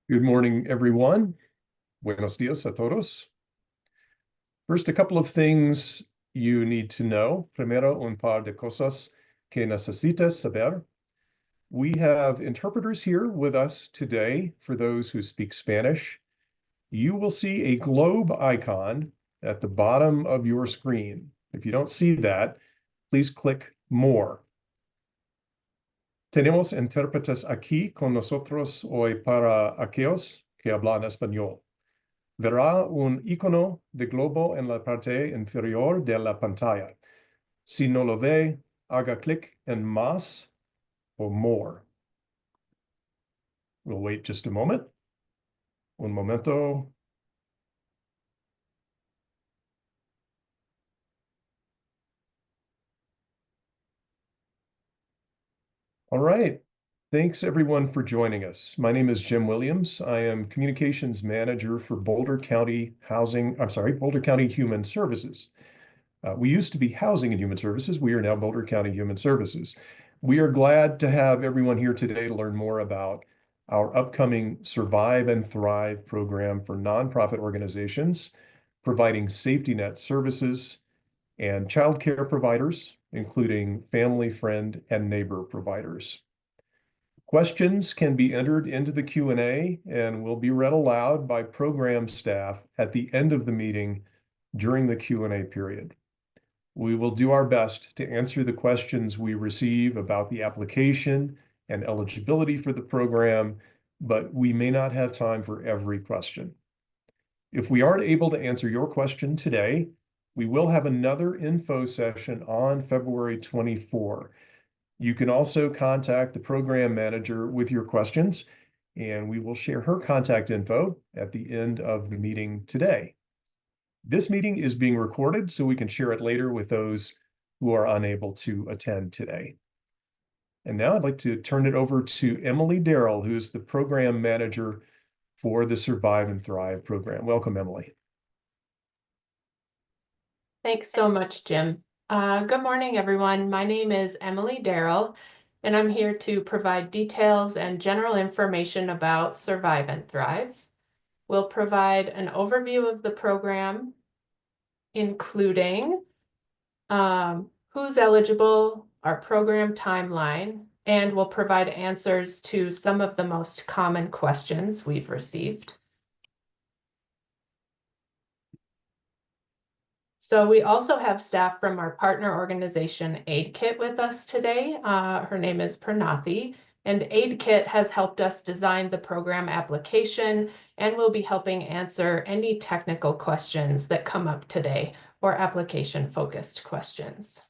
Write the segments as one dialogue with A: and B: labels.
A: Good morning, everyone. Buenos dias a todos. First, a couple of things you need to know. Primero, un par de cosas que necesitas saber. We have interpreters here with us today for those who speak Spanish. You will see a globe icon at the bottom of your screen. If you don't see that, please click More. Tenemos intérpretes aquí con nosotros hoy para aquellos que hablan español. Verá un icono de globo en la parte inferior de la pantalla. Si no lo ve, haga clic en Más o More. We'll wait just a moment. Un momento. All right. Thanks everyone for joining us. My name is Jim Williams. I am Communications Manager for Boulder County Boulder County Human Services. We used to be Housing and Human Services. We are now Boulder County Human Services. We are glad to have everyone here today to learn more about our upcoming Survive and Thrive program for nonprofit organizations, providing safety net services and child care providers, including family, friend, and neighbor providers. Questions can be entered into the Q&A and will be read aloud by program staff at the end of the meeting during the Q&A period. We will do our best to answer the questions we receive about the application and eligibility for the program, but we may not have time for every question. If we aren't able to answer your question today, we will have another info session on February 24. You can also contact the program manager with your questions, and we will share her contact info at the end of the meeting today. This meeting is being recorded so we can share it later with those who are unable to attend today. And now I'd like to turn it over to Emily Darrell, who's the program manager for the Survive and Thrive program. Welcome, Emily.
B: Thanks so much, Jim. Good morning, everyone. My name is Emily Darrell, and I'm here to provide details and general information about Survive and Thrive. We'll provide an overview of the program, including who's eligible, our program timeline, and we'll provide answers to some of the most common questions we've received. So we also have staff from our partner organization, AidKit, with us today. Her name is Pranathi, and AidKit has helped us design the program application and will be helping answer any technical questions that come up today or application-focused questions.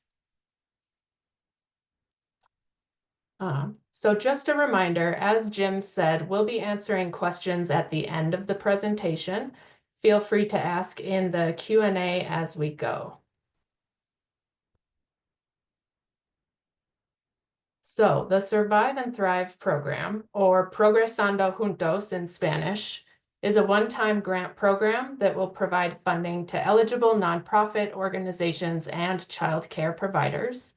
B: So just a reminder, as Jim said, we'll be answering questions at the end of the presentation. Feel free to ask in the Q&A as we go. So the Survive and Thrive program, or Progresando Juntos in Spanish, is a one-time grant program that will provide funding to eligible nonprofit organizations and child care providers.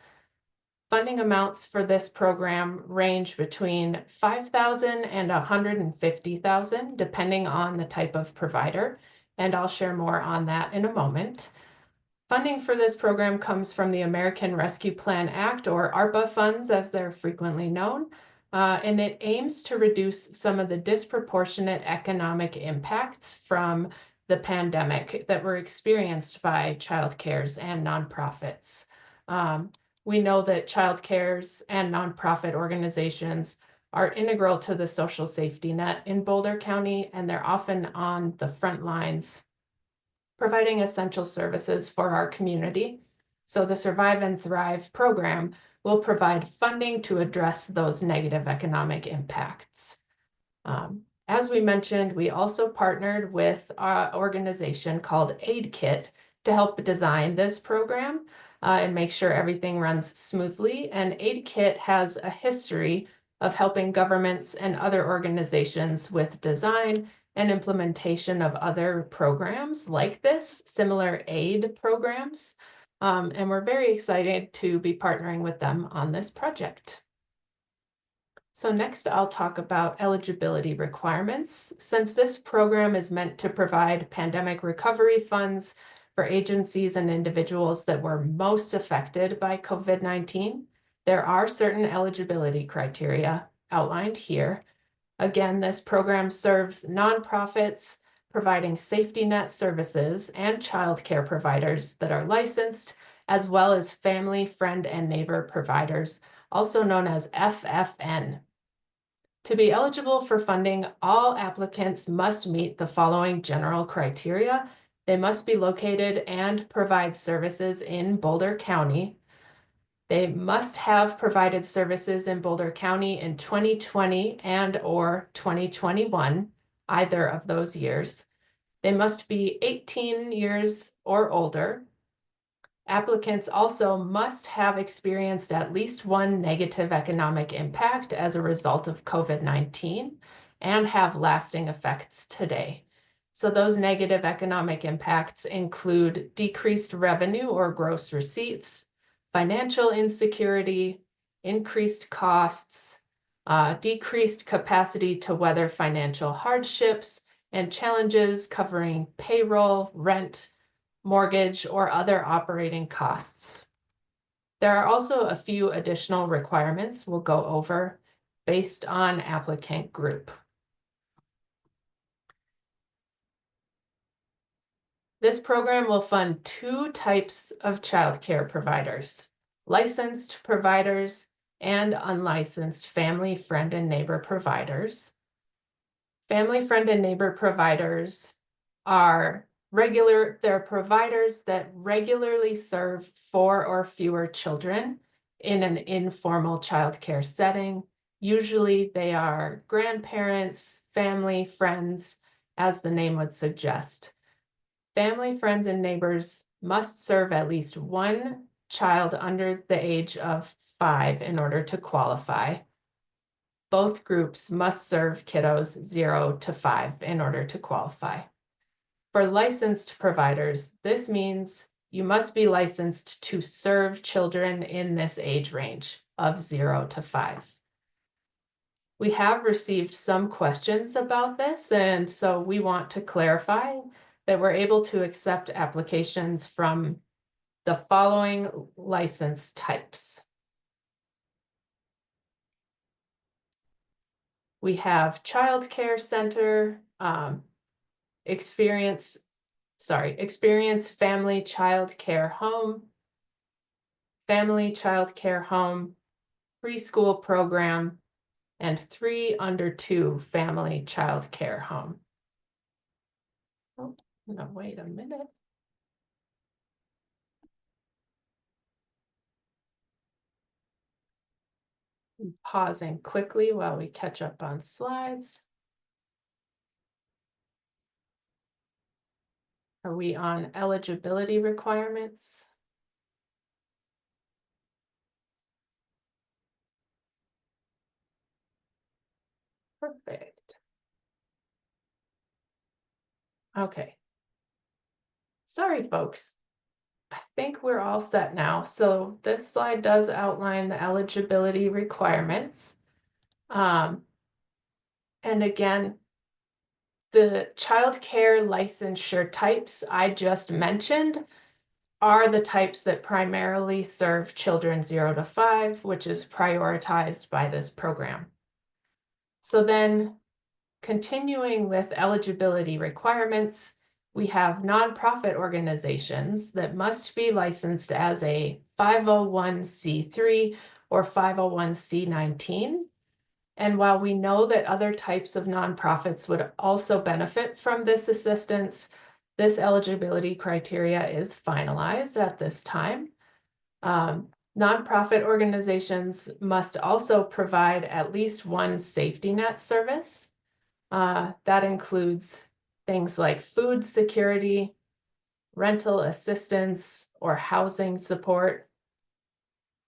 B: Funding amounts for this program range between $5,000 and $150,000, depending on the type of provider, and I'll share more on that in a moment. Funding for this program comes from the American Rescue Plan Act, or ARPA funds as they're frequently known, and it aims to reduce some of the disproportionate economic impacts from the pandemic that were experienced by child cares and nonprofits. We know that child cares and nonprofit organizations are integral to the social safety net in Boulder County, and they're often on the front lines providing essential services for our community. So the Survive and Thrive program will provide funding to address those negative economic impacts. As we mentioned, we also partnered with our organization called AidKit to help design this program and make sure everything runs smoothly. And AidKit has a history of helping governments and other organizations with design and implementation of other programs like this, similar aid programs. And we're very excited to be partnering with them on this project. So next I'll talk about eligibility requirements. Since this program is meant to provide pandemic recovery funds for agencies and individuals that were most affected by COVID-19, there are certain eligibility criteria outlined here. Again, this program serves nonprofits providing safety net services and childcare providers that are licensed, as well as family, friend, and neighbor providers, also known as FFN. To be eligible for funding, all applicants must meet the following general criteria. They must be located and provide services in Boulder County. They must have provided services in Boulder County in 2020 and/or 2021, either of those years. They must be 18 years or older. Applicants also must have experienced at least one negative economic impact as a result of COVID-19 and have lasting effects today. So those negative economic impacts include decreased revenue or gross receipts, financial insecurity, increased costs, decreased capacity to weather financial hardships, and challenges covering payroll, rent, mortgage, or other operating costs. There are also a few additional requirements we'll go over based on applicant group. This program will fund two types of childcare providers: licensed providers and unlicensed family, friend, and neighbor providers. Family, friend, and neighbor providers are they're providers that regularly serve 4 or fewer children in an informal childcare setting. Usually they are grandparents, family, friends, as the name would suggest. Family, friends, and neighbors must serve at least one child under the age of 5 in order to qualify. Both groups must serve kiddos 0 to 5 in order to qualify. For licensed providers, this means you must be licensed to serve children in this age range of 0 to 5. We have received some questions about this, and so we want to clarify that we're able to accept applications from the following license types. We have child care center, experience family child care home, preschool program, and 3 under 2 family child care home. Oh, no, wait a minute. I'm pausing quickly while we catch up on slides. Are we on eligibility requirements? Perfect. Okay. Sorry, folks. I think we're all set now. So this slide does outline the eligibility requirements. And again, the child care licensure types I just mentioned are the types that primarily serve children 0 to 5, which is prioritized by this program. So then, continuing with eligibility requirements, we have nonprofit organizations that must be licensed as a 501c3 or 501c19. And while we know that other types of nonprofits would also benefit from this assistance, this eligibility criteria is finalized at this time. Nonprofit organizations must also provide at least one safety net service. That includes things like food security, rental assistance, or housing support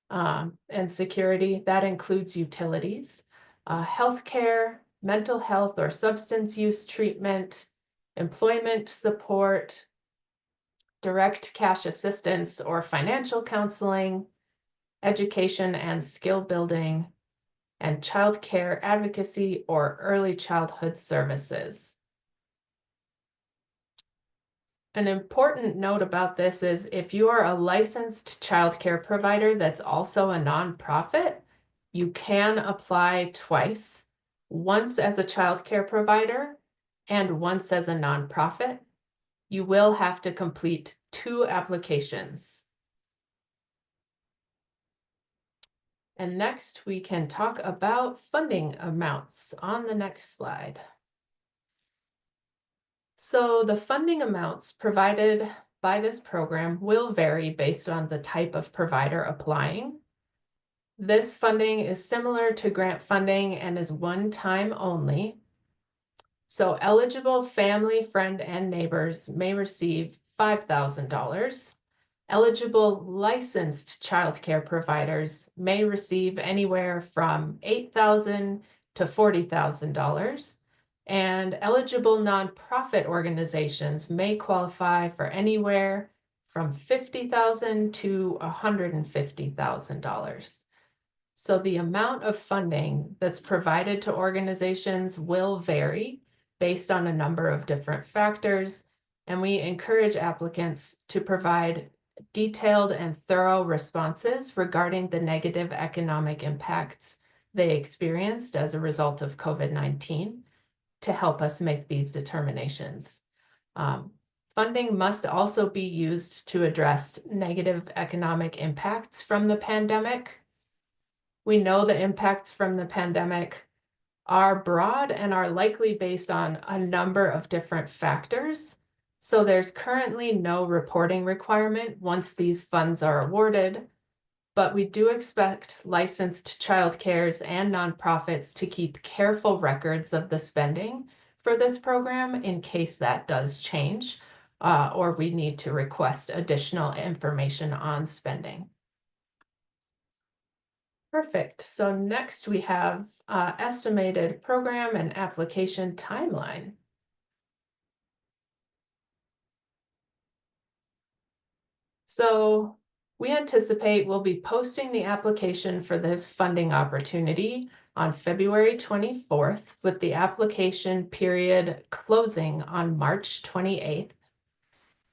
B: and security. That includes utilities, healthcare, mental health or substance use treatment, employment support, direct cash assistance or financial counseling, education and skill building, and child care advocacy or early childhood services. An important note about this is if you are a licensed child care provider that's also a nonprofit, you can apply twice, once as a child care provider and once as a nonprofit. You will have to complete 2 applications. And next, we can talk about funding amounts on the next slide. So the funding amounts provided by this program will vary based on the type of provider applying. This funding is similar to grant funding and is one-time only. So eligible family, friend, and neighbors may receive $5,000. Eligible licensed child care providers may receive anywhere from $8,000 to $40,000. And eligible nonprofit organizations may qualify for anywhere from $50,000 to $150,000. So the amount of funding that's provided to organizations will vary based on a number of different factors, and we encourage applicants to provide detailed and thorough responses regarding the negative economic impacts they experienced as a result of COVID-19 to help us make these determinations. Funding must also be used to address negative economic impacts from the pandemic. We know the impacts from the pandemic are broad and are likely based on a number of different factors. So there's currently no reporting requirement once these funds are awarded, but we do expect licensed childcares and nonprofits to keep careful records of the spending for this program in case that does change, or we need to request additional information on spending. Perfect. So next we have estimated program and application timeline. So we anticipate we'll be posting the application for this funding opportunity on February 24th, with the application period closing on March 28th.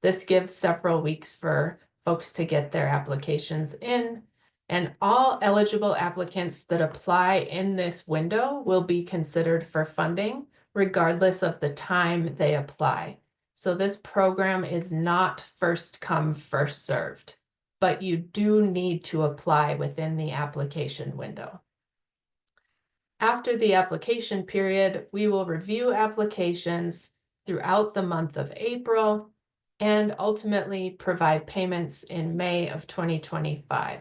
B: This gives several weeks for folks to get their applications in, and all eligible applicants that apply in this window will be considered for funding, regardless of the time they apply. So this program is not first come, first served, but you do need to apply within the application window. After the application period, we will review applications throughout the month of April and ultimately provide payments in May of 2025.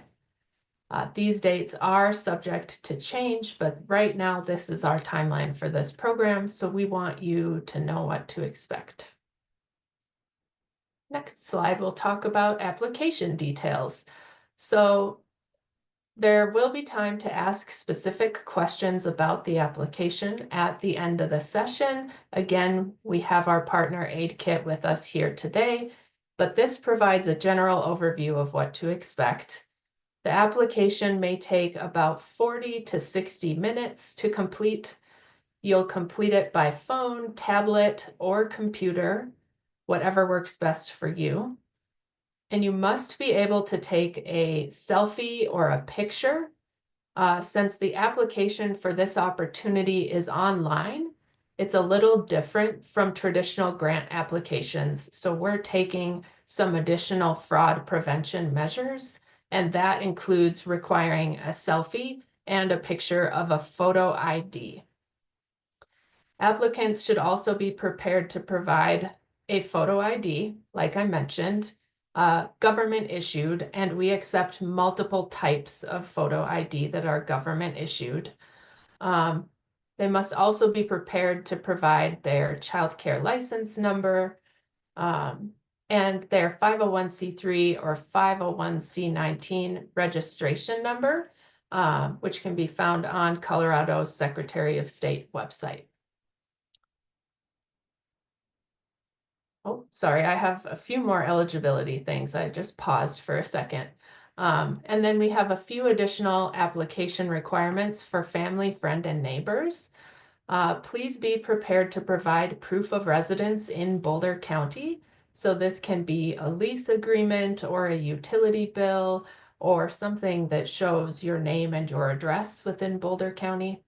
B: These dates are subject to change, but right now this is our timeline for this program, so we want you to know what to expect. Next slide, we'll talk about application details. So there will be time to ask specific questions about the application at the end of the session. Again, we have our partner aid kit with us here today, but this provides a general overview of what to expect. The application may take about 40 to 60 minutes to complete. You'll complete it by phone, tablet, or computer, whatever works best for you. And you must be able to take a selfie or a picture. Since the application for this opportunity is online, it's a little different from traditional grant applications. So we're taking some additional fraud prevention measures, and that includes requiring a selfie and a picture of a photo ID. Applicants should also be prepared to provide a photo ID, like I mentioned, government issued, and we accept multiple types of photo ID that are government issued. They must also be prepared to provide their child care license number, and their 501c3 or 501c19 registration number, which can be found on Colorado Secretary of State website. Oh, sorry, I have a few more eligibility things. I just paused for a second. And then we have a few additional application requirements for family, friend, and neighbors. Please be prepared to provide proof of residence in Boulder County. So this can be a lease agreement or a utility bill or something that shows your name and your address within Boulder County.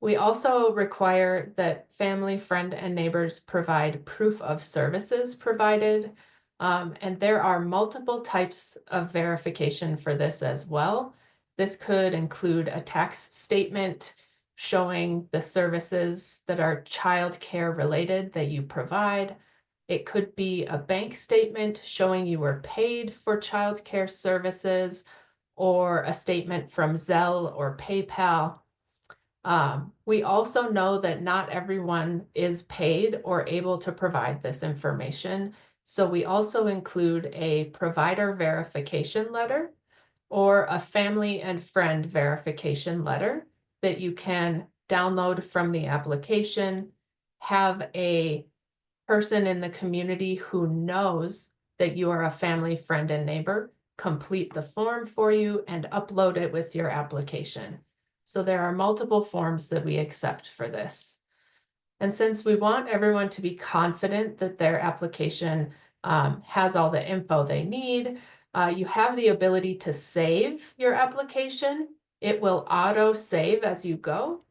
B: We also require that family, friend, and neighbors provide proof of services provided. And there are multiple types of verification for this as well. This could include a tax statement showing the services that are child care related that you provide. It could be a bank statement showing you were paid for child care services, or a statement from Zelle or PayPal. We also know that not everyone is paid or able to provide this information. So we also include a provider verification letter or a family and friend verification letter that you can download from the application, have a person in the community who knows that you are a family, friend, and neighbor complete the form for you and upload it with your application. So there are multiple forms that we accept for this. And since we want everyone to be confident that their application has all the info they need, you have the ability to save your application. It will auto save as you go,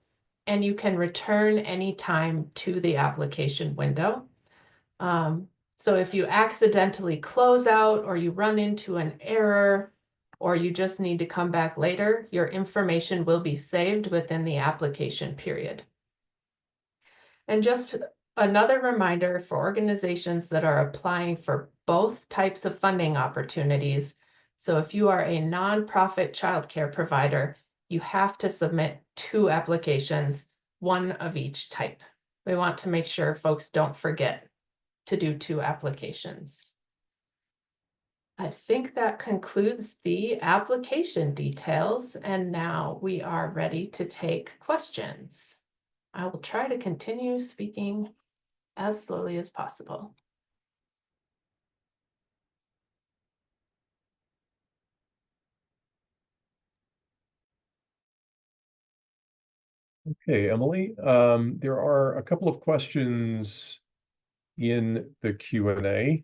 B: and you can return anytime to the application window. So if you accidentally close out or you run into an error or you just need to come back later, your information will be saved within the application period. And just another reminder for organizations that are applying for both types of funding opportunities. So if you are a nonprofit childcare provider, you have to submit 2 applications, one of each type. We want to make sure folks don't forget to do 2 applications. I think that concludes the application details, and now we are ready to take questions. I will try to continue speaking as slowly as possible.
A: Okay, Emily, there are a couple of questions in the Q&A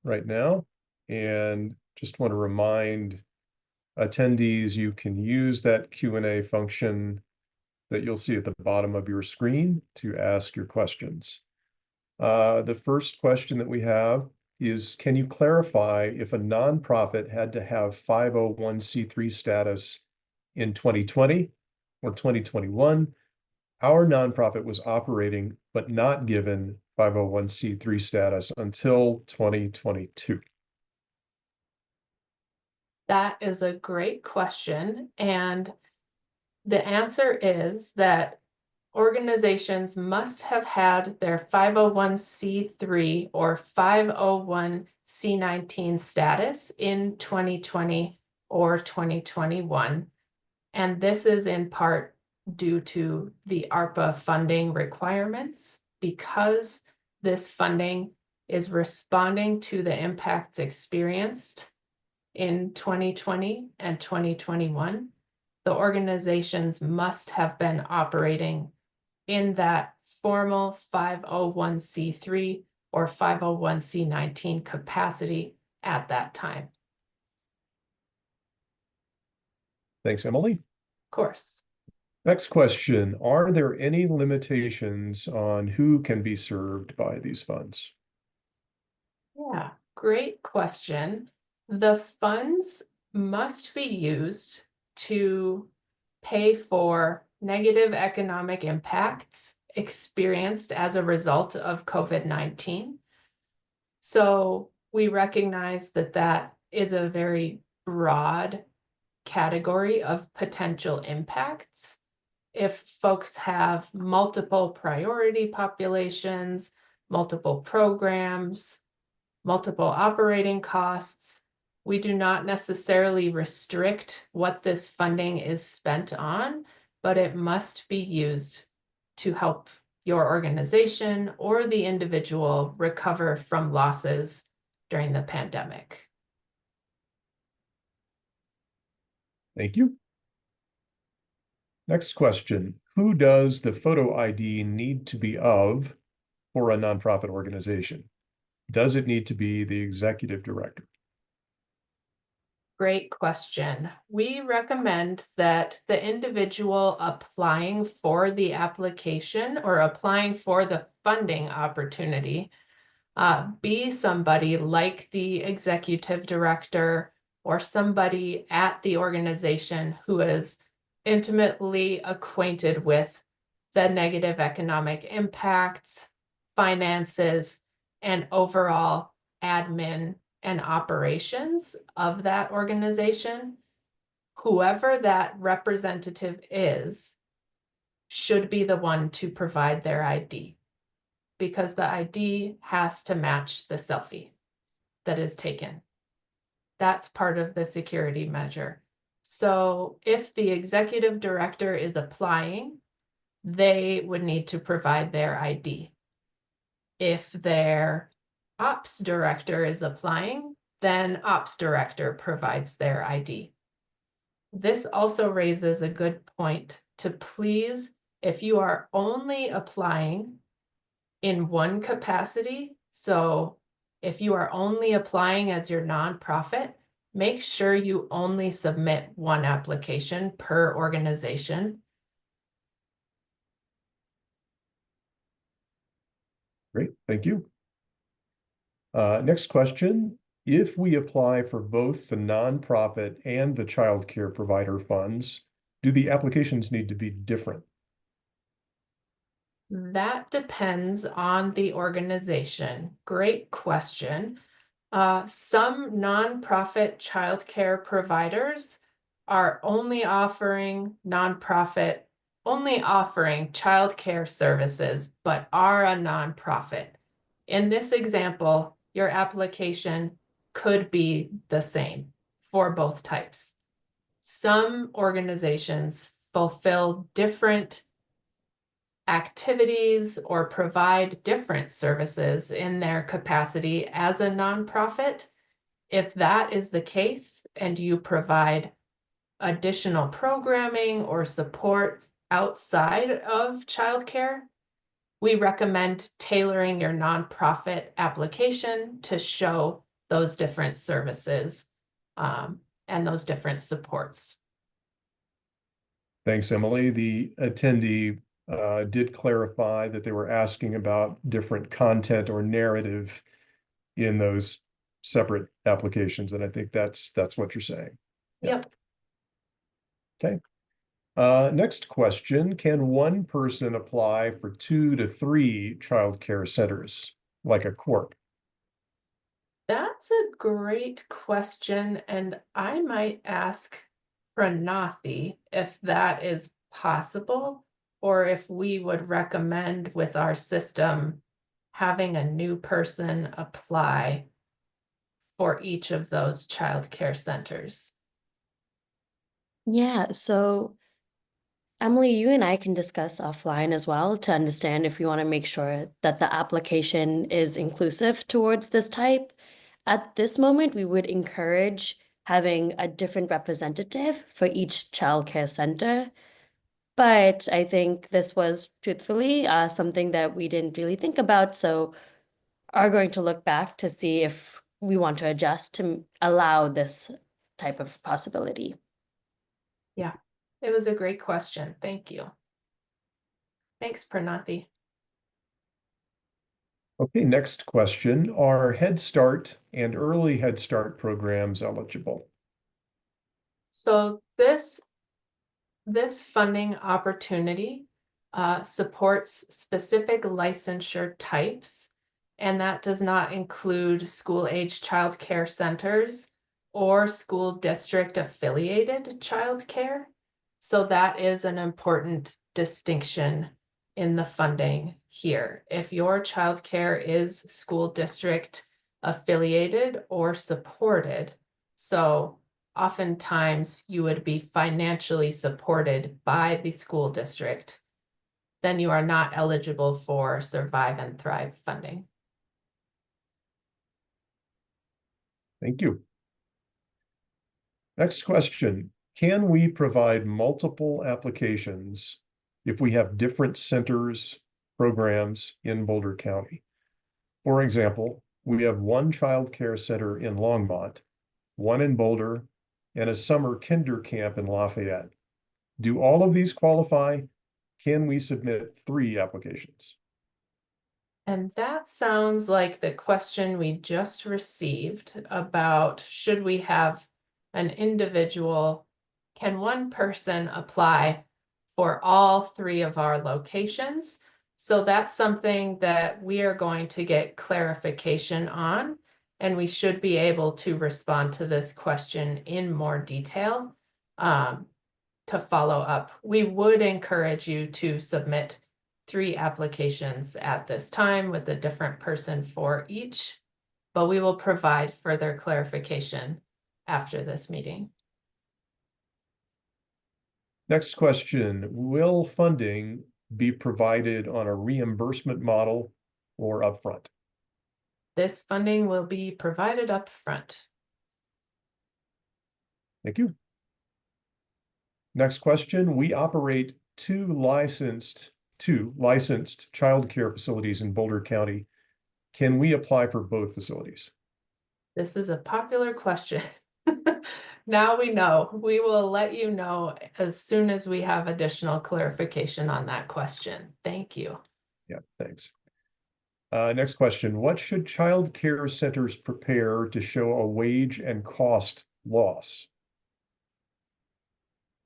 A: right now, and just want to remind attendees you can use that Q&A function that you'll see at the bottom of your screen to ask your questions. The first question that we have is, can you clarify if a nonprofit had to have 501c3 status in 2020 or 2021? Our nonprofit was operating but not given 501c3 status until 2022.
B: That is a great question. And the answer is that organizations must have had their 501c3 or 501c19 status in 2020 or 2021. And this is in part due to the ARPA funding requirements, because this funding is responding to the impacts experienced in 2020 and 2021. The organizations must have been operating in that formal 501c3 or 501c19 capacity at that time. Of
A: Thanks, Emily.
B: course.
A: Next question, are there any limitations on who can be served by these funds?
B: Yeah, great question. The funds must be used to pay for negative economic impacts experienced as a result of COVID-19. So we recognize that that is a very broad category of potential impacts. If folks have multiple priority populations, multiple programs, multiple operating costs, we do not necessarily restrict what this funding is spent on, but it must be used to help your organization or the individual recover from losses during the pandemic.
A: Thank you. Next question. Who does the photo ID need to be of for a nonprofit organization? Does it need to be the executive director?
B: Great question. We recommend that the individual applying for the application or applying for the funding opportunity be somebody like the executive director or somebody at the organization who is intimately acquainted with the negative economic impacts, finances, and overall admin and operations of that organization. Whoever that representative is should be the one to provide their ID, because the ID has to match the selfie that is taken. That's part of the security measure. So if the executive director is applying, they would need to provide their ID. If their ops director is applying, then ops director provides their ID. This also raises a good point to please, if you are only applying in one capacity, so if you are only applying as your nonprofit, make sure you only submit one application per organization.
A: Great, thank you. Next question. If we apply for both the nonprofit and the child care provider funds, do the applications need to be different?
B: That depends on the organization. Great question. Some nonprofit childcare providers are only offering childcare services, but are a nonprofit. In this example, your application could be the same for both types. Some organizations fulfill different activities or provide different services in their capacity as a nonprofit. If that is the case and you provide additional programming or support outside of childcare, we recommend tailoring your nonprofit application to show those different services and those different supports.
A: Thanks, Emily. The attendee did clarify that they were asking about different content or narrative in those separate applications, and I think that's what you're saying. Yeah.
B: Yep.
A: Okay. Next question. Can one person apply for 2 to 3 child care centers, like a corp?
B: That's a great question, and I might ask Pranathi if that is possible, or if we would recommend with our system having a new person apply for each of those child care centers.
C: Yeah, so Emily, you and I can discuss offline as well to understand if we want to make sure that the application is inclusive towards this type. At this moment, we would encourage having a different representative for each childcare center. But I think this was truthfully something that we didn't really think about. So are going to look back to see if we want to adjust to allow this type of possibility.
B: Yeah, it was a great question. Thank you. Thanks, Pranathi.
A: Okay, next question. Are Head Start and Early Head Start programs eligible?
B: So this funding opportunity supports specific licensure types, and that does not include school-age child care centers or school district affiliated child care. So that is an important distinction in the funding here. If your child care is school district affiliated or supported, so oftentimes you would be financially supported by the school district, then you are not eligible for Survive and Thrive funding.
A: Thank you. Next question. Can we provide multiple applications if we have different centers, programs in Boulder County? For example, we have one child care center in Longmont, one in Boulder, and a summer kinder camp in Lafayette. Do all of these qualify? Can we submit 3 applications?
B: And that sounds like the question we just received about should we have an individual, can one person apply for all 3 of our locations? So that's something that we are going to get clarification on, and we should be able to respond to this question in more detail to follow up. We would encourage you to submit 3 applications at this time with a different person for each, but we will provide further clarification after this meeting.
A: Next question, will funding be provided on a reimbursement model or upfront?
B: This funding will be provided up front.
A: Thank you. Next question, we operate two licensed childcare facilities in Boulder County. Can we apply for both facilities?
B: This is a popular question. Now we know. We will let you know as soon as we have additional clarification on that question. Thank you.
A: Yeah, thanks. Next question, what should child care centers prepare to show a wage and cost loss?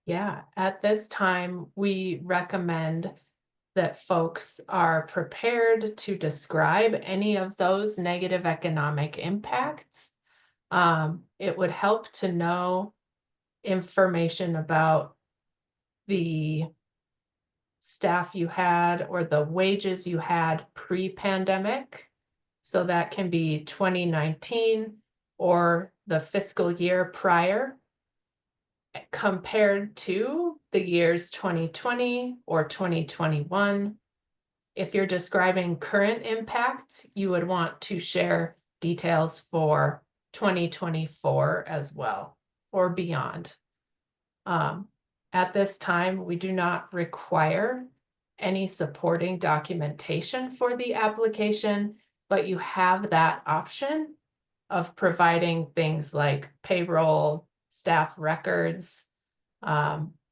B: Yeah, at this time, we recommend that folks are prepared to describe any of those negative economic impacts. It would help to know information about the staff you had or the wages you had pre-pandemic. So that can be 2019 or the fiscal year prior, compared to the years 2020 or 2021. If you're describing current impacts, you would want to share details for 2024 as well or beyond. At this time, we do not require any supporting documentation for the application, but you have that option of providing things like payroll, staff records,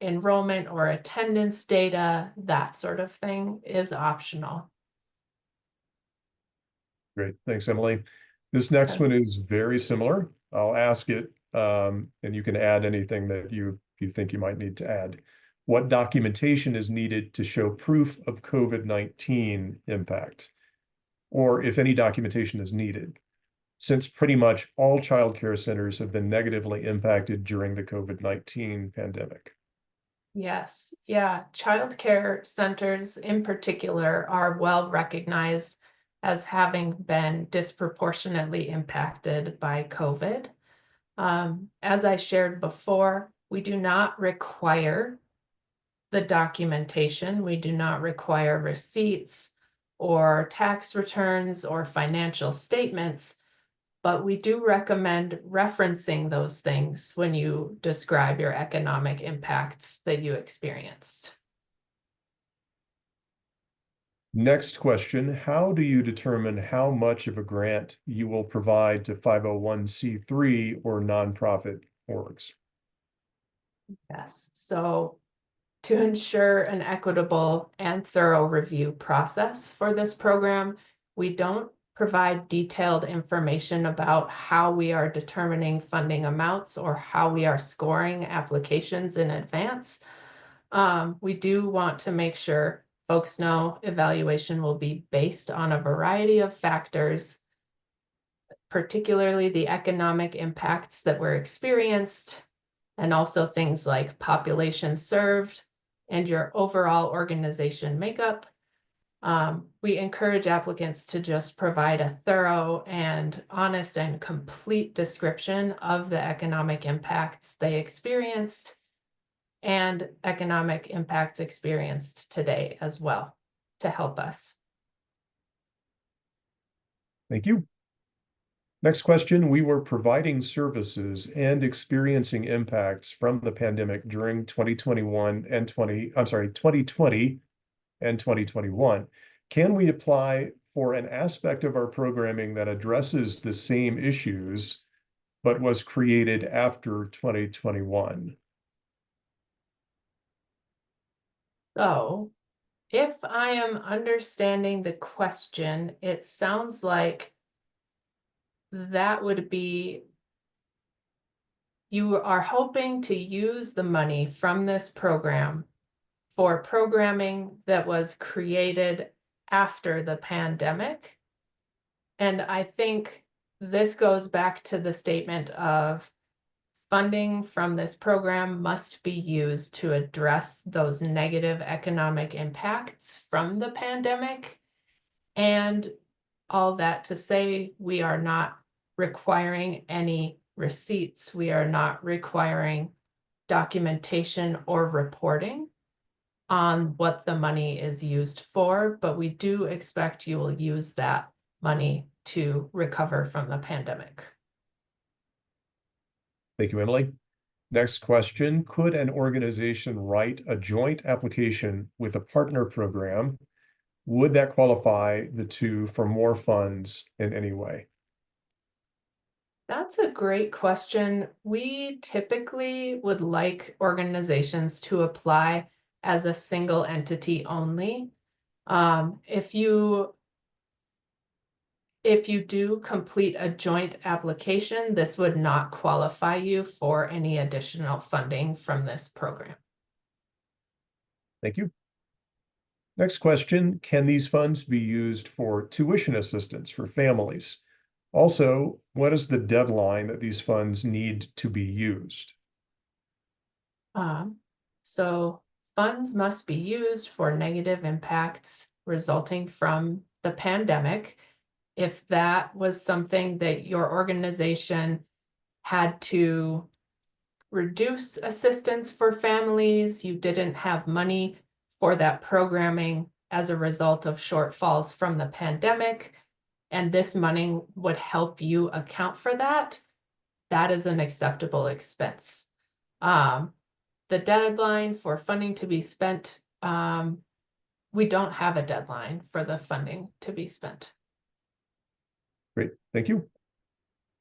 B: enrollment or attendance data, that sort of thing is optional.
A: Great, thanks, Emily. This next one is very similar. I'll ask it, and you can add anything that you think you might need to add. What documentation is needed to show proof of COVID-19 impact? Or if any documentation is needed, since pretty much all child care centers have been negatively impacted during the COVID-19 pandemic.
B: Yes, yeah, child care centers in particular are well recognized as having been disproportionately impacted by COVID. As I shared before, we do not require the documentation. We do not require receipts or tax returns or financial statements, but we do recommend referencing those things when you describe your economic impacts that you experienced.
A: Next question, how do you determine how much of a grant you will provide to 501c3 or nonprofit orgs?
B: Yes, so to ensure an equitable and thorough review process for this program, we don't provide detailed information about how we are determining funding amounts or how we are scoring applications in advance. We do want to make sure folks know evaluation will be based on a variety of factors, particularly the economic impacts that were experienced, and also things like population served and your overall organization makeup. We encourage applicants to just provide a thorough and honest and complete description of the economic impacts they experienced and economic impacts experienced today as well to help us.
A: Thank you. Next question, we were providing services and experiencing impacts from the pandemic during 2021 and 2020 and 2021. Can we apply for an aspect of our programming that addresses the same issues, but was created after 2021?
B: So, if I am understanding the question, it sounds like that would be you are hoping to use the money from this program for programming that was created after the pandemic. And I think this goes back to the statement of funding from this program must be used to address those negative economic impacts from the pandemic. And all that to say, we are not requiring any receipts. We are not requiring documentation or reporting on what the money is used for, but we do expect you will use that money to recover from the pandemic.
A: Thank you, Emily. Next question, could an organization write a joint application with a partner program? Would that qualify the two for more funds in any way?
B: That's a great question. We typically would like organizations to apply as a single entity only. If you do complete a joint application, this would not qualify you for any additional funding from this program.
A: Thank you. Next question, can these funds be used for tuition assistance for families? Also, what is the deadline that these funds need to be used?
B: So funds must be used for negative impacts resulting from the pandemic. If that was something that your organization had to reduce assistance for families, you didn't have money for that programming as a result of shortfalls from the pandemic, and this money would help you account for that, that is an acceptable expense. The deadline for funding to be spent, we don't have a deadline for the funding to be spent.
A: Great, thank you.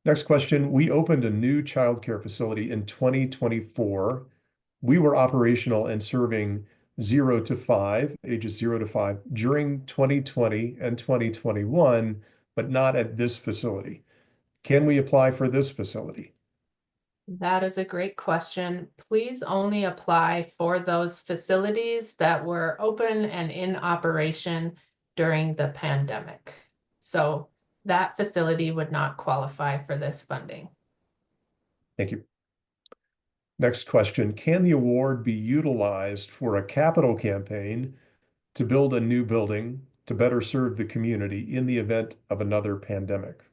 A: Next question, we opened a new childcare facility in 2024. We were operational and serving ages 0 to 5 during 2020 and 2021, but not at this facility. Can we apply for this facility?
B: That is a great question. Please only apply for those facilities that were open and in operation during the pandemic. So that facility would not qualify for this funding.
A: Thank you. Next question, can the award be utilized for a capital campaign to build a new building to better serve the community in the event of another pandemic?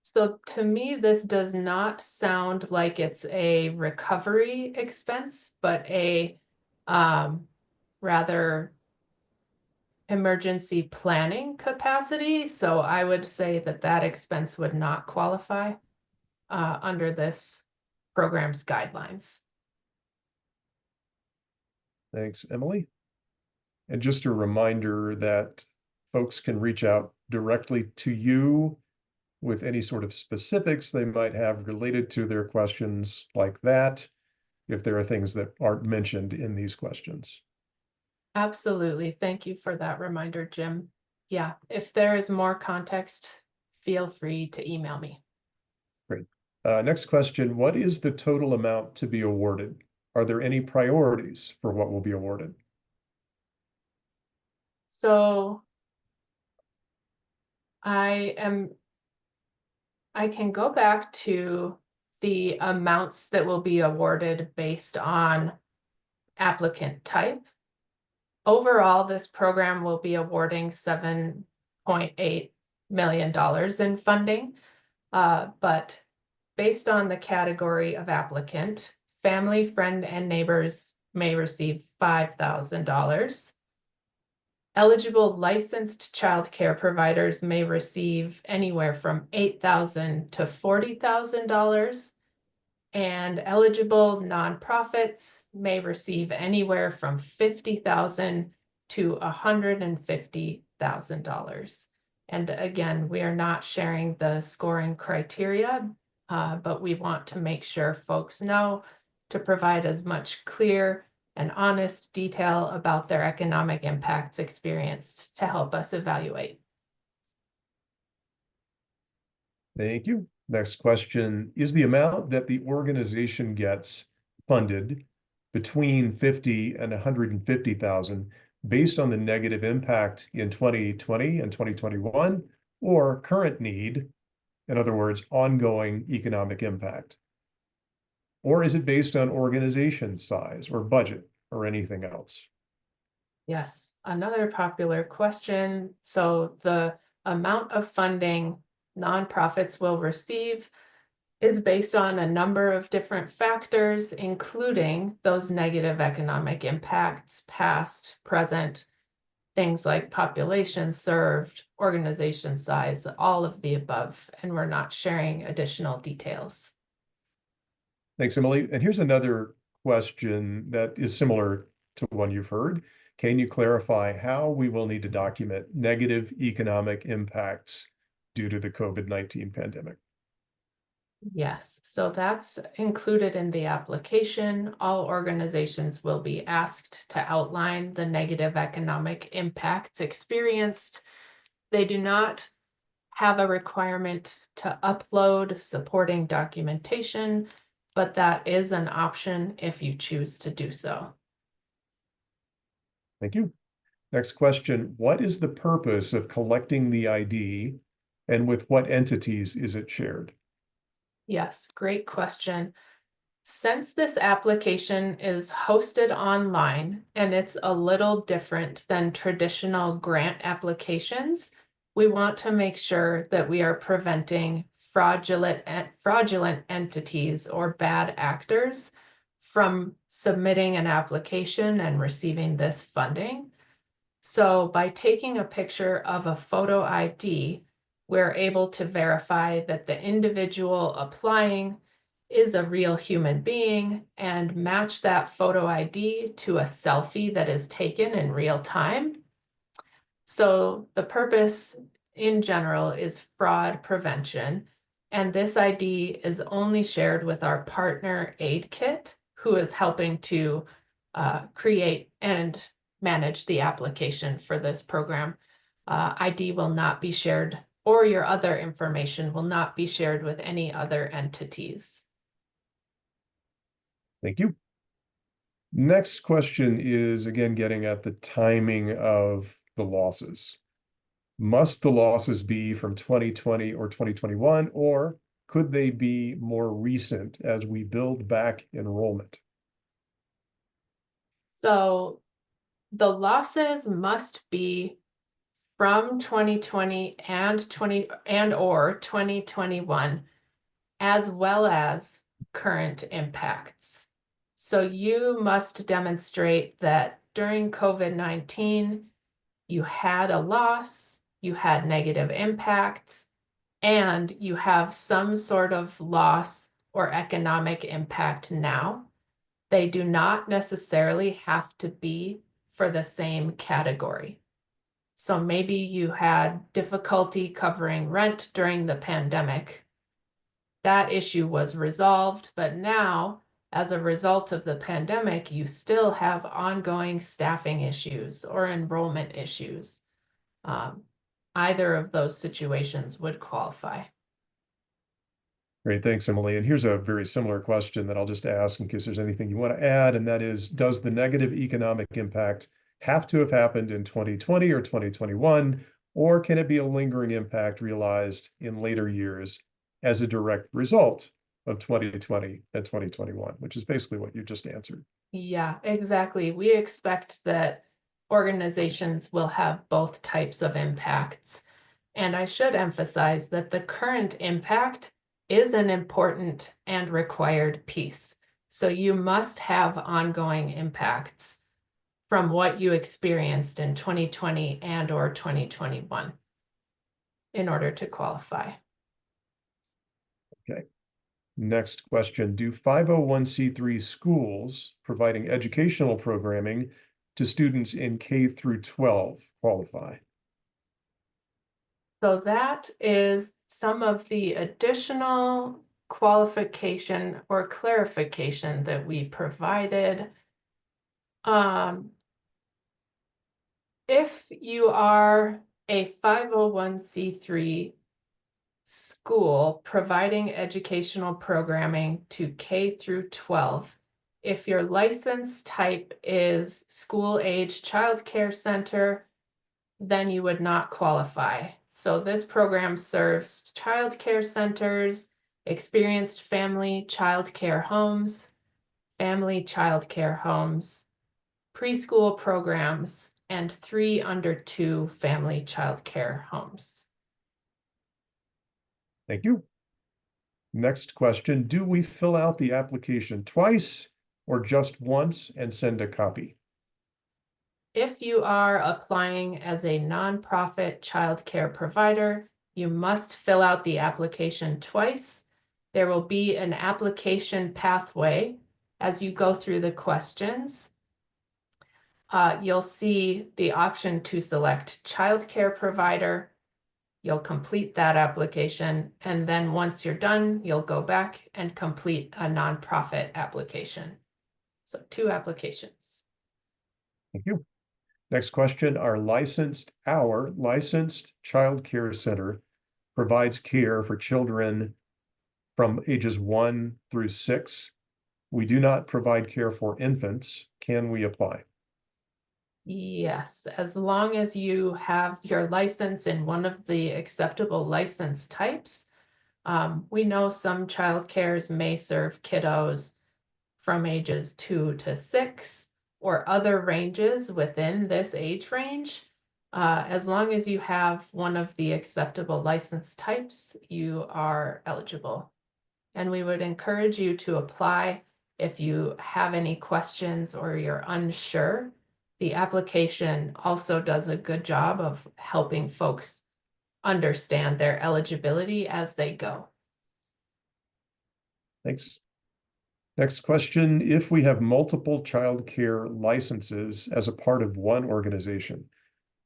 B: So to me, this does not sound like it's a recovery expense, but a rather emergency planning capacity. So I would say that that expense would not qualify under this program's guidelines.
A: Thanks, Emily. And just a reminder that folks can reach out directly to you with any sort of specifics they might have related to their questions like that, if there are things that aren't mentioned in these questions.
B: Absolutely. Thank you for that reminder, Jim. Yeah, if there is more context, feel free to email me.
A: Great. Next question, what is the total amount to be awarded? Are there any priorities for what will be awarded?
B: So I can go back to the amounts that will be awarded based on applicant type. Overall, this program will be awarding $7.8 million in funding, but based on the category of applicant, family, friend, and neighbors may receive $5,000. Eligible licensed childcare providers may receive anywhere from $8,000 to $40,000, and eligible nonprofits may receive anywhere from $50,000 to $150,000. And again, we are not sharing the scoring criteria, but we want to make sure folks know to provide as much clear and honest detail about their economic impacts experienced to help us evaluate.
A: Thank you. Next question, is the amount that the organization gets funded between 50 and 150,000 based on the negative impact in 2020 and 2021 or current need, in other words, ongoing economic impact? Or is it based on organization size or budget or anything else?
B: Yes, another popular question. So the amount of funding nonprofits will receive is based on a number of different factors, including those negative economic impacts, past, present, things like population served, organization size, all of the above, and we're not sharing additional details.
A: Thanks, Emily. And here's another question that is similar to one you've heard. Can you clarify how we will need to document negative economic impacts due to the COVID-19 pandemic?
B: Yes, so that's included in the application. All organizations will be asked to outline the negative economic impacts experienced. They do not have a requirement to upload supporting documentation, but that is an option if you choose to do so.
A: Thank you. Next question, what is the purpose of collecting the ID and with what entities is it shared?
B: Yes, great question. Since this application is hosted online and it's a little different than traditional grant applications, we want to make sure that we are preventing fraudulent entities or bad actors from submitting an application and receiving this funding. So by taking a picture of a photo ID, we're able to verify that the individual applying is a real human being and match that photo ID to a selfie that is taken in real time. So the purpose in general is fraud prevention, and this ID is only shared with our partner AidKit, who is helping to create and manage the application for this program. ID will not be shared, or your other information will not be shared with any other entities.
A: Thank you. Next question is again getting at the timing of the losses. Must the losses be from 2020 or 2021, or could they be more recent as we build back enrollment?
B: So the losses must be from 2020 and or 2021, as well as current impacts. So you must demonstrate that during COVID-19, you had a loss, you had negative impacts, and you have some sort of loss or economic impact now. They do not necessarily have to be for the same category. So maybe you had difficulty covering rent during the pandemic. That issue was resolved, but now, as a result of the pandemic, you still have ongoing staffing issues or enrollment issues. Either of those situations would qualify.
A: Great, thanks, Emily. And here's a very similar question that I'll just ask in case there's anything you want to add, and that is, does the negative economic impact have to have happened in 2020 or 2021, or can it be a lingering impact realized in later years as a direct result of 2020 and 2021, which is basically what you just answered?
B: Yeah, exactly. We expect that organizations will have both types of impacts. And I should emphasize that the current impact is an important and required piece. So you must have ongoing impacts from what you experienced in 2020 and or 2021 in order to qualify.
A: Okay. Next question. Do 501c3 schools providing educational programming to students in K through 12 qualify?
B: So that is some of the additional qualification or clarification that we provided. If you are a 501c3 school providing educational programming to K through 12, if your license type is school-age childcare center, then you would not qualify. So this program serves childcare centers, experienced family childcare homes, preschool programs, and 3 under 2 family childcare homes.
A: Thank you. Next question. Do we fill out the application twice or just once and send a copy?
B: If you are applying as a nonprofit childcare provider, you must fill out the application twice. There will be an application pathway as you go through the questions. You'll see the option to select childcare provider. You'll complete that application, and then once you're done, you'll go back and complete a nonprofit application. So 2 applications.
A: Thank you. Next question. Our licensed child care center provides care for children from ages 1 through 6. We do not provide care for infants. Can we apply?
B: Yes, as long as you have your license in one of the acceptable license types. We know some childcares may serve kiddos from ages 2 to 6 or other ranges within this age range. As long as you have one of the acceptable license types, you are eligible. And we would encourage you to apply if you have any questions or you're unsure. The application also does a good job of helping folks understand their eligibility as they go.
A: Thanks. Next question. If we have multiple child care licenses as a part of one organization,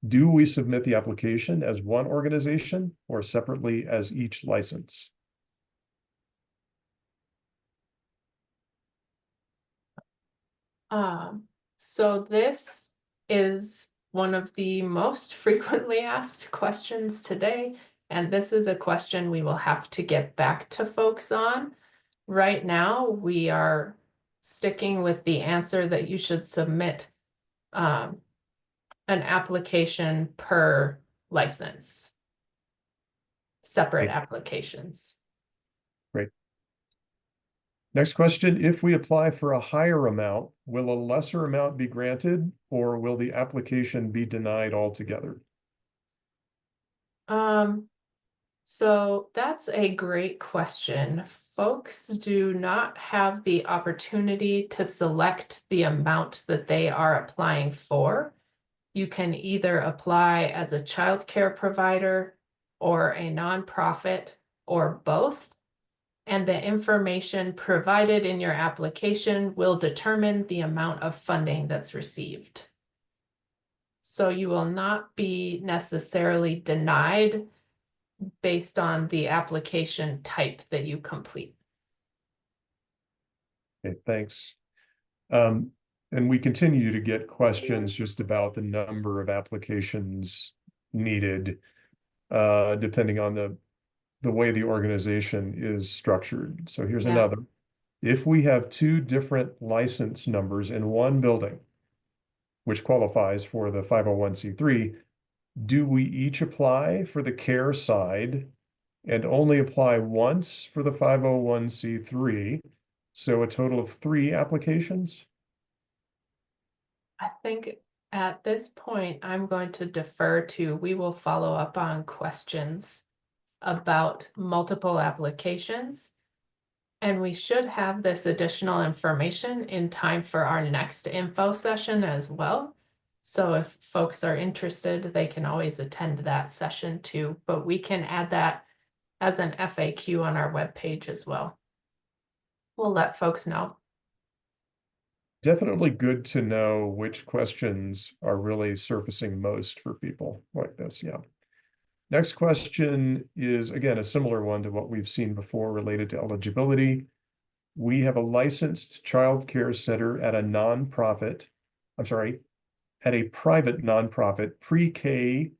A: do we submit the application as one organization or separately as each license?
B: So this is one of the most frequently asked questions today, and this is a question we will have to get back to folks on. Right now, we are sticking with the answer that you should submit an application per license, separate applications.
A: Great. Next question. If we apply for a higher amount, will a lesser amount be granted or will the application be denied altogether?
B: So that's a great question. Folks do not have the opportunity to select the amount that they are applying for. You can either apply as a childcare provider or a nonprofit or both. And the information provided in your application will determine the amount of funding that's received. So you will not be necessarily denied based on the application type that you complete.
A: Okay, thanks. And we continue to get questions just about the number of applications needed, depending on the way the organization is structured. So here's another. If we have 2 different license numbers in one building, which qualifies for the 501c3, do we each apply for the care side and only apply once for the 501c3? So a total of 3 applications?
B: I think at this point, I'm going to defer to, we will follow up on questions about multiple applications. And we should have this additional information in time for our next info session as well. So if folks are interested, they can always attend that session too, but we can add that as an FAQ on our webpage as well. We'll let folks know.
A: Definitely good to know which questions are really surfacing most for people like this. Yeah. Next question is, again, a similar one to what we've seen before related to eligibility. We have a licensed child care center at a nonprofit, I'm sorry, at a private nonprofit pre-K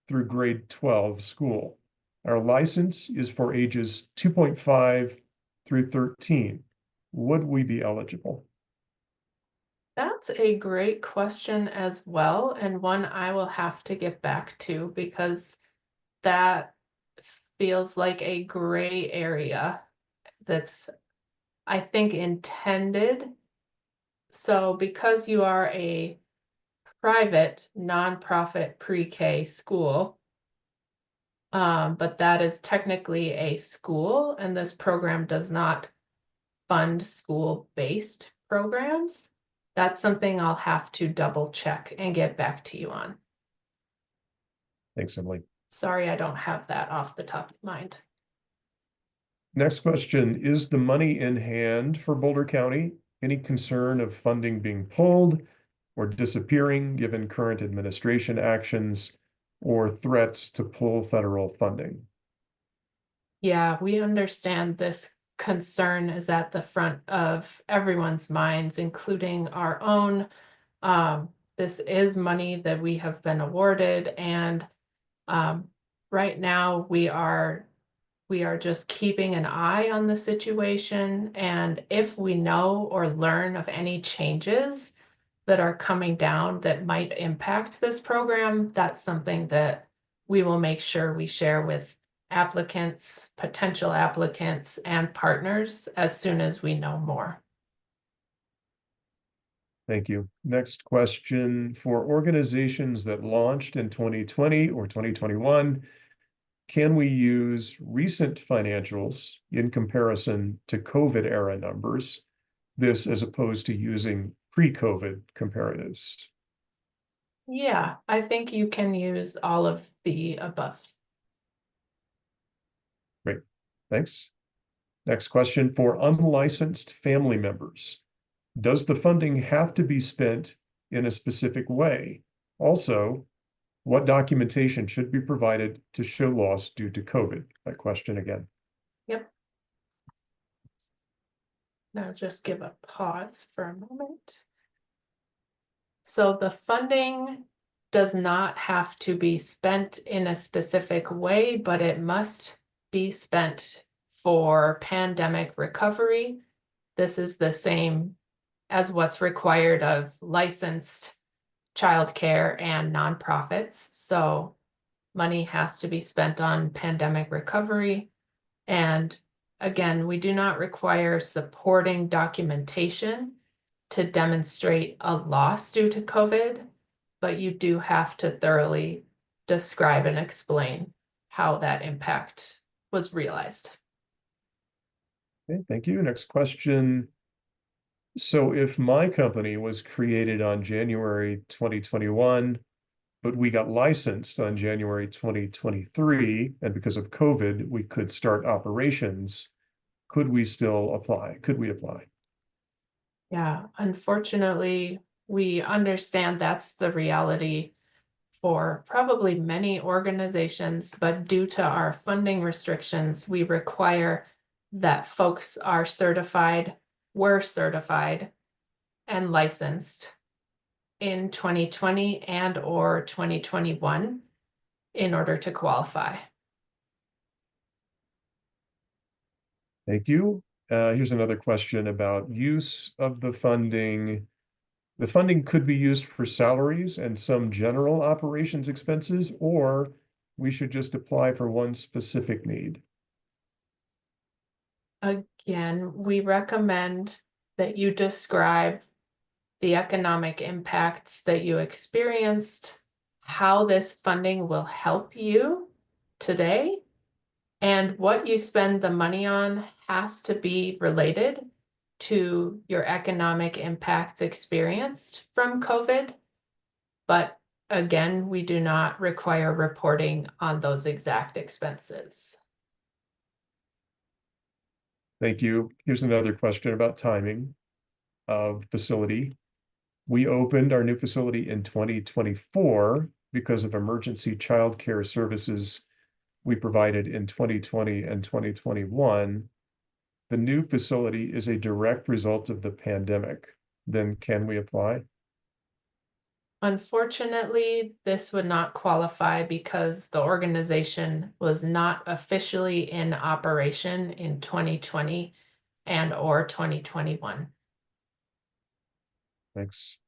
A: through grade 12 school. Our license is for ages 2.5 through 13. Would we be eligible?
B: That's a great question as well, and one I will have to get back to because that feels like a gray area that's, I think, intended. So because you are a private nonprofit pre-K school, but that is technically a school, and this program does not fund school-based programs. That's something I'll have to double check and get back to you on.
A: Thanks, Emily.
B: Sorry, I don't have that off the top of mind.
A: Next question, is the money in hand for Boulder County? Any concern of funding being pulled or disappearing given current administration actions or threats to pull federal funding?
B: Yeah, we understand this concern is at the front of everyone's minds, including our own. This is money that we have been awarded, and right now we are just keeping an eye on the situation. And if we know or learn of any changes that are coming down that might impact this program, that's something that we will make sure we share with applicants, potential applicants, and partners as soon as we know more.
A: Thank you. Next question, for organizations that launched in 2020 or 2021, can we use recent financials in comparison to COVID era numbers? This as opposed to using pre-COVID comparatives.
B: Yeah, I think you can use all of the above.
A: Great, thanks. Next question, for unlicensed family members, does the funding have to be spent in a specific way? Also, what documentation should be provided to show loss due to COVID? That question again.
B: Yep. Now just give a pause for a moment. So the funding does not have to be spent in a specific way, but it must be spent for pandemic recovery. This is the same as what's required of licensed childcare and nonprofits. So money has to be spent on pandemic recovery. And again, we do not require supporting documentation to demonstrate a loss due to COVID, but you do have to thoroughly describe and explain how that impact was realized.
A: Okay, thank you. Next question. So if my company was created on January 2021, but we got licensed on January 2023, and because of COVID, we could start operations, could we still apply? Could we apply?
B: Yeah, unfortunately, we understand that's the reality for probably many organizations, but due to our funding restrictions, we require that folks are certified, were certified, and licensed in 2020 and or 2021 in order to qualify.
A: Thank you. Here's another question about use of the funding. The funding could be used for salaries and some general operations expenses, or we should just apply for one specific need.
B: Again, we recommend that you describe the economic impacts that you experienced, how this funding will help you today, and what you spend the money on has to be related to your economic impacts experienced from COVID. but again, we do not require reporting on those exact expenses.
A: Thank you. Here's another question about timing of facility. We opened our new facility in 2024 because of emergency childcare services we provided in 2020 and 2021. The new facility is a direct result of the pandemic. Then can we apply?
B: Unfortunately, this would not qualify because the organization was not officially in operation in 2020 and or 2021.
A: Thanks.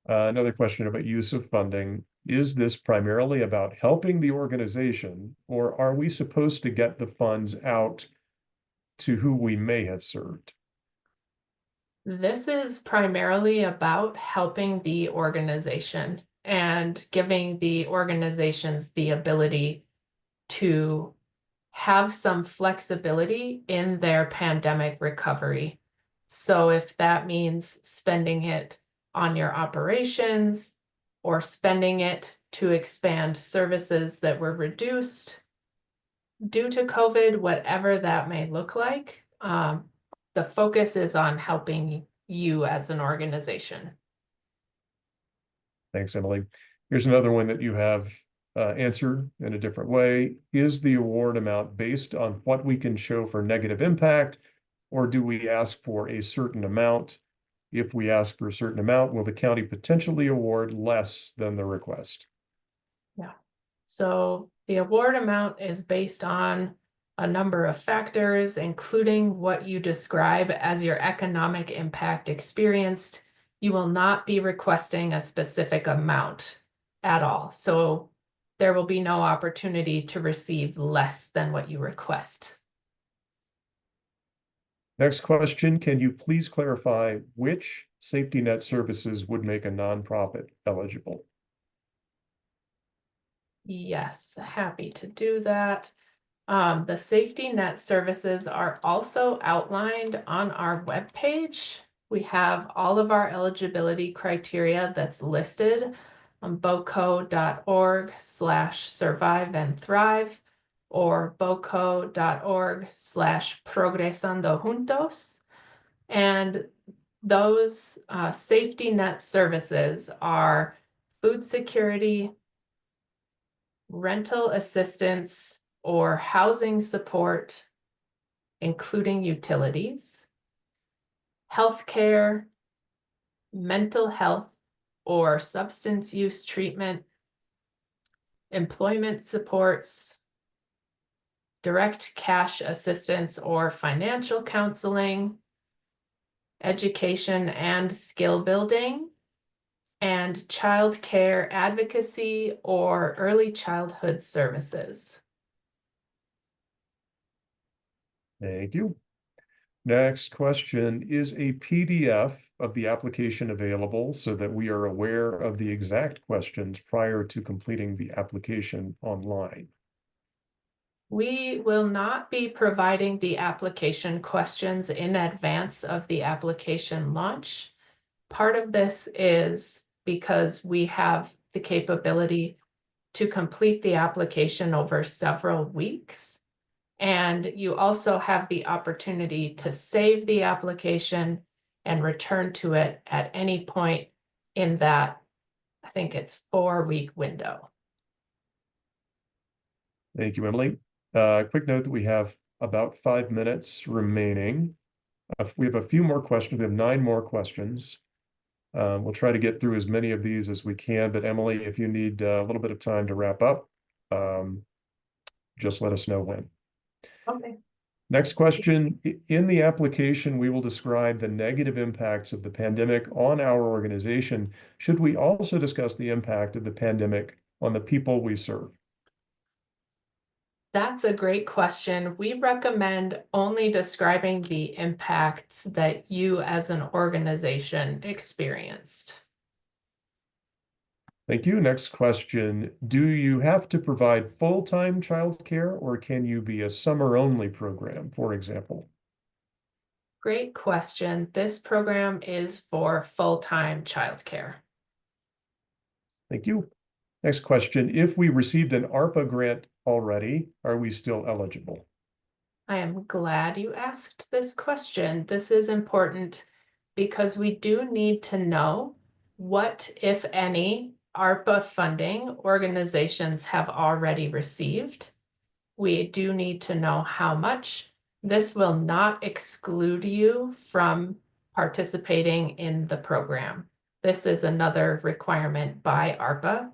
A: Another question about use of funding. Is this primarily about helping the organization, or are we supposed to get the funds out to who we may have served?
B: This is primarily about helping the organization and giving the organizations the ability to have some flexibility in their pandemic recovery. So if that means spending it on your operations or spending it to expand services that were reduced due to COVID, whatever that may look like, the focus is on helping you as an organization.
A: Thanks, Emily. Here's another one that you have answered in a different way. Is the award amount based on what we can show for negative impact, or do we ask for a certain amount? If we ask for a certain amount, will the county potentially award less than the request?
B: Yeah. So the award amount is based on a number of factors, including what you describe as your economic impact experienced. You will not be requesting a specific amount at all. So there will be no opportunity to receive less than what you request.
A: Next question, can you please clarify which safety net services would make a nonprofit eligible?
B: Yes, happy to do that. The safety net services are also outlined on our webpage. We have all of our eligibility criteria that's listed on boco.org/survive and thrive or boco.org/progresando juntos. And those safety net services are food security, rental assistance, or housing support, including utilities, healthcare, mental health or substance use treatment, employment supports, direct cash assistance or financial counseling, education and skill building, and child care advocacy or early childhood services.
A: Thank you. Next question, is a PDF of the application available so that we are aware of the exact questions prior to completing the application online?
B: We will not be providing the application questions in advance of the application launch. Part of this is because we have the capability to complete the application over several weeks. And you also have the opportunity to save the application and return to it at any point in that, I think it's 4-week window.
A: Thank you, Emily. Quick note that we have about 5 minutes remaining. We have a few more questions. We have 9 more questions. We'll try to get through as many of these as we can, but Emily, if you need a little bit of time to wrap up, just let us know when.
B: Okay.
A: Next question. In the application, we will describe the negative impacts of the pandemic on our organization. Should we also discuss the impact of the pandemic on the people we serve?
B: That's a great question. We recommend only describing the impacts that you as an organization experienced.
A: Thank you. Next question. Do you have to provide full-time childcare, or can you be a summer-only program, for example?
B: Great question. This program is for full-time childcare.
A: Thank you. Next question. If we received an ARPA grant already, are we still eligible?
B: I am glad you asked this question. This is important because we do need to know what, if any, ARPA funding organizations have already received. We do need to know how much. This will not exclude you from participating in the program. This is another requirement by ARPA.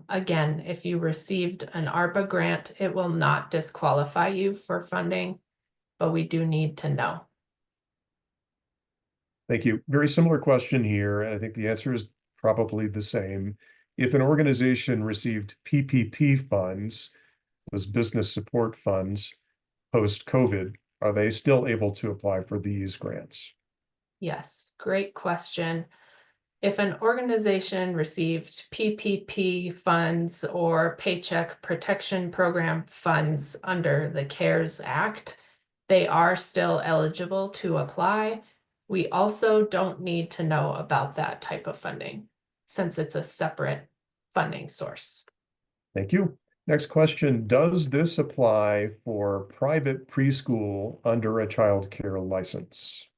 B: Again, if you received an ARPA grant, it will not disqualify you for funding, but we do need to know.
A: Thank you. Very similar question here, and I think the answer is probably the same. If an organization received PPP funds, those business support funds, post-COVID, are they still able to apply for these grants?
B: Yes, great question. If an organization received PPP funds or Paycheck Protection Program funds under the CARES Act, they are still eligible to apply. We also don't need to know about that type of funding since it's a separate funding source.
A: Thank you. Next question. Does this apply for private preschool under a child care license?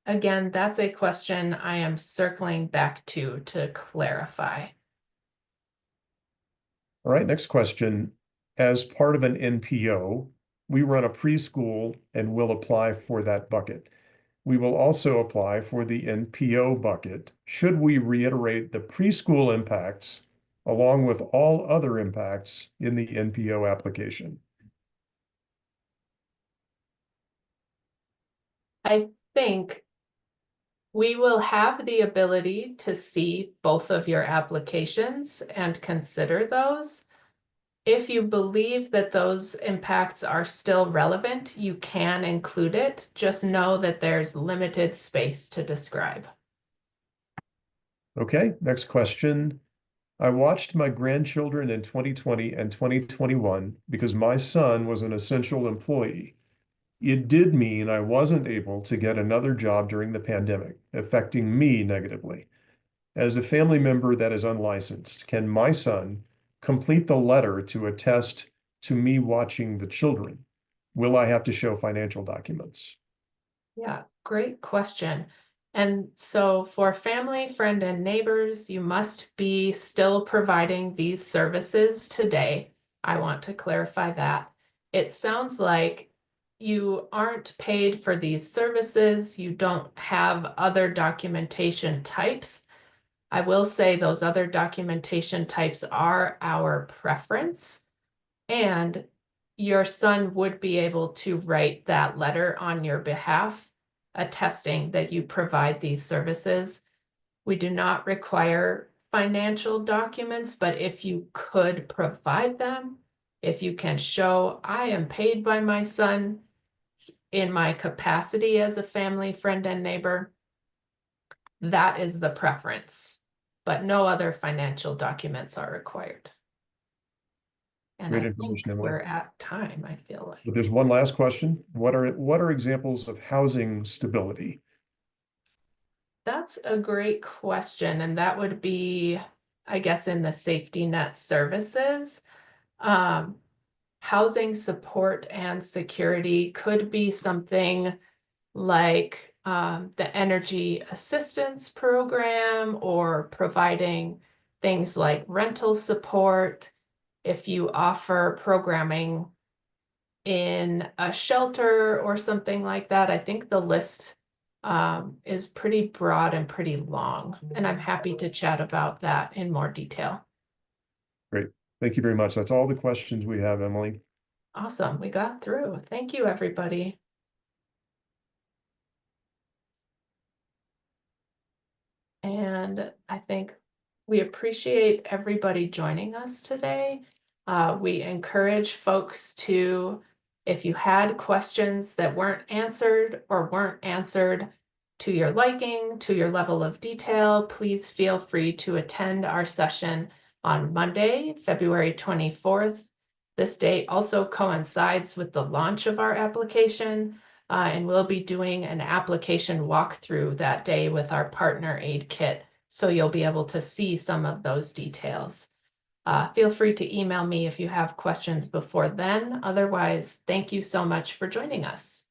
B: Again, that's a question I am circling back to clarify.
A: All right, next question. As part of an NPO, we run a preschool and will apply for that bucket. We will also apply for the NPO bucket. Should we reiterate the preschool impacts along with all other impacts in the NPO application?
B: I think we will have the ability to see both of your applications and consider those. If you believe that those impacts are still relevant, you can include it. Just know that there's limited space to describe.
A: Okay, next question. I watched my grandchildren in 2020 and 2021 because my son was an essential employee. It did mean I wasn't able to get another job during the pandemic, affecting me negatively. As a family member that is unlicensed, can my son complete the letter to attest to me watching the children? Will I have to show financial documents?
B: Yeah, great question. And so for family, friend, and neighbors, you must be still providing these services today. I want to clarify that. It sounds like you aren't paid for these services. You don't have other documentation types. I will say those other documentation types are our preference. And your son would be able to write that letter on your behalf, attesting that you provide these services. We do not require financial documents, but if you could provide them, if you can show I am paid by my son in my capacity as a family, friend, and neighbor, that is the preference, but no other financial documents are required. And
A: Great
B: I think
A: information, Emily.
B: we're at time, I feel
A: But
B: like.
A: there's one last question. What are examples of housing stability?
B: That's a great question, and that would be, I guess, in the safety net services. Housing support and security could be something like the energy assistance program or providing things like rental support. If you offer programming in a shelter or something like that, I think the list is pretty broad and pretty long, and I'm happy to chat about that in more detail.
A: Great. Thank you very much. That's all the questions we have, Emily.
B: Awesome, we got through. Thank you, everybody. And I think we appreciate everybody joining us today. We encourage folks to, if you had questions that weren't answered or weren't answered to your liking, to your level of detail, please feel free to attend our session on Monday, February 24th. This date also coincides with the launch of our application, and we'll be doing an application walkthrough that day with our partner aid kit so you'll be able to see some of those details. Feel free to email me if you have questions before then. Otherwise, thank you so much for joining us.